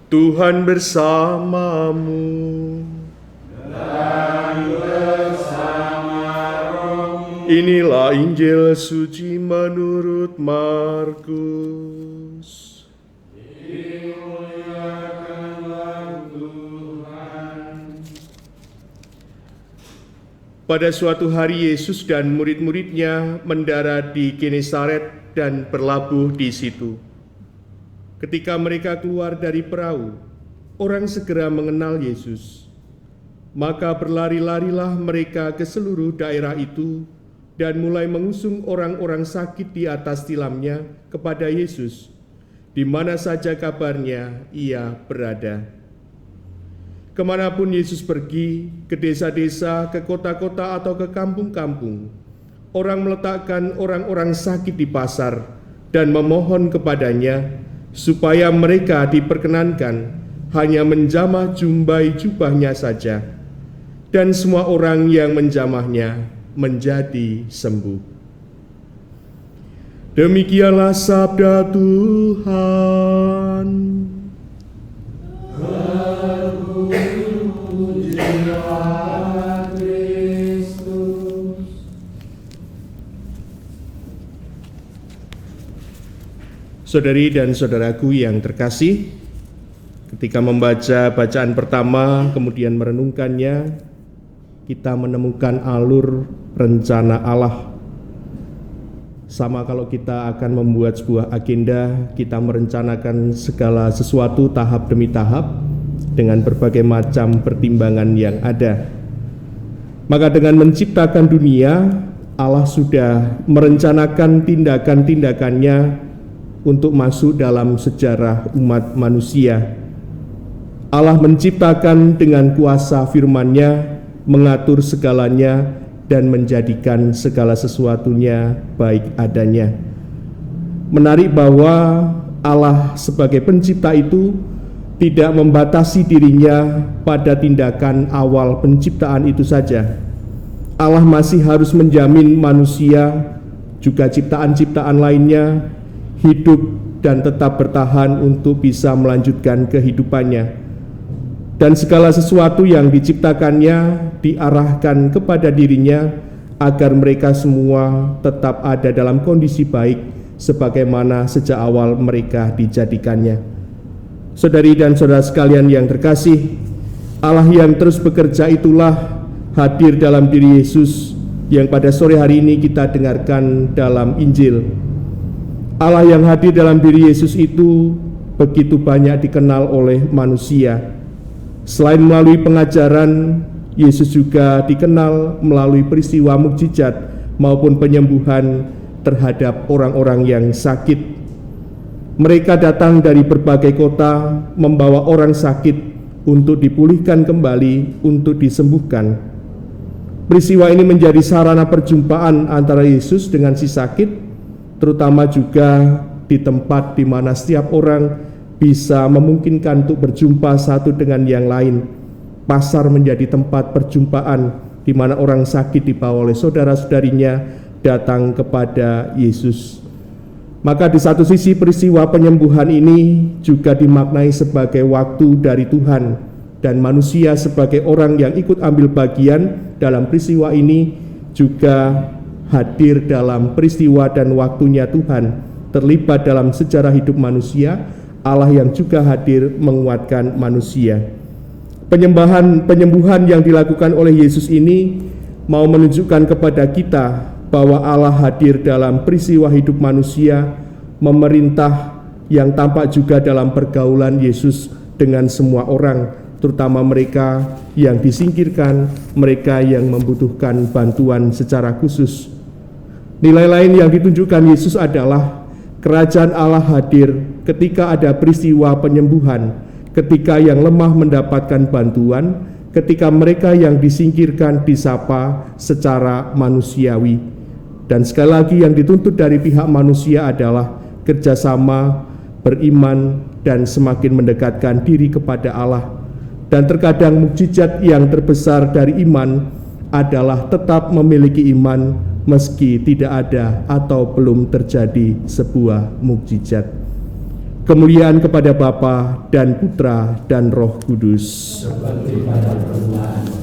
Tuhan bersamamu. Dan bersama rohmu. Inilah Injil suci menurut Markus. Dimuliakanlah Tuhan. Pada suatu hari Yesus dan murid-muridnya mendarat di Genesaret dan berlabuh di situ. Ketika mereka keluar dari perahu, orang segera mengenal Yesus. Maka berlari-larilah mereka ke seluruh daerah itu dan mulai mengusung orang-orang sakit di atas tilamnya kepada Yesus, di mana saja kabarnya ia berada. Kemanapun Yesus pergi, ke desa-desa, ke kota-kota atau ke kampung-kampung, orang meletakkan orang-orang sakit di pasar dan memohon kepadanya supaya mereka diperkenankan hanya menjamah jumbai jubahnya saja, dan semua orang yang menjamahnya menjadi sembuh. Demikianlah sabda Tuhan. Terpujilah Kristus. Saudari dan saudaraku yang terkasih, ketika membaca bacaan pertama kemudian merenungkannya, kita menemukan alur rencana Allah. Sama kalau kita akan membuat sebuah agenda, kita merencanakan segala sesuatu tahap demi tahap dengan berbagai macam pertimbangan yang ada. Maka dengan menciptakan dunia, Allah sudah merencanakan tindakan-tindakannya untuk masuk dalam sejarah umat manusia. Allah menciptakan dengan kuasa firman-Nya, mengatur segalanya dan menjadikan segala sesuatunya baik adanya. Menarik bahwa Allah sebagai pencipta itu tidak membatasi dirinya pada tindakan awal penciptaan itu saja. Allah masih harus menjamin manusia, juga ciptaan-ciptaan lainnya, hidup dan tetap bertahan untuk bisa melanjutkan kehidupannya. Dan segala sesuatu yang diciptakannya diarahkan kepada dirinya agar mereka semua tetap ada dalam kondisi baik sebagaimana sejak awal mereka dijadikannya. Saudari dan saudara sekalian yang terkasih, Allah yang terus bekerja itulah hadir dalam diri Yesus yang pada sore hari ini kita dengarkan dalam Injil. Allah yang hadir dalam diri Yesus itu begitu banyak dikenal oleh manusia. Selain melalui pengajaran, Yesus juga dikenal melalui peristiwa mukjizat maupun penyembuhan terhadap orang-orang yang sakit. Mereka datang dari berbagai kota membawa orang sakit untuk dipulihkan kembali, untuk disembuhkan. Peristiwa ini menjadi sarana perjumpaan antara Yesus dengan si sakit, terutama juga di tempat di mana setiap orang bisa memungkinkan untuk berjumpa satu dengan yang lain. Pasar menjadi tempat perjumpaan di mana orang sakit dibawa oleh saudara-saudarinya datang kepada Yesus. Maka di satu sisi peristiwa penyembuhan ini juga dimaknai sebagai waktu dari Tuhan, dan manusia sebagai orang yang ikut ambil bagian dalam peristiwa ini juga hadir dalam peristiwa dan waktunya Tuhan, terlibat dalam sejarah hidup manusia, Allah yang juga hadir menguatkan manusia. Penyembuhan yang dilakukan oleh Yesus ini mau menunjukkan kepada kita bahwa Allah hadir dalam peristiwa hidup manusia, memerintah yang tampak juga dalam pergaulan Yesus dengan semua orang, terutama mereka yang disingkirkan, mereka yang membutuhkan bantuan secara khusus. Nilai lain yang ditunjukkan Yesus adalah kerajaan Allah hadir ketika ada peristiwa penyembuhan, ketika yang lemah mendapatkan bantuan, ketika mereka yang disingkirkan disapa secara manusiawi. Dan sekali lagi yang dituntut dari pihak manusia adalah kerjasama, beriman, dan semakin mendekatkan diri kepada Allah. Dan terkadang mukjizat yang terbesar dari iman adalah tetap memiliki iman meski tidak ada atau belum terjadi sebuah mukjizat. Kemuliaan kepada Bapa dan Putra dan Roh Kudus. seperti pada permulaan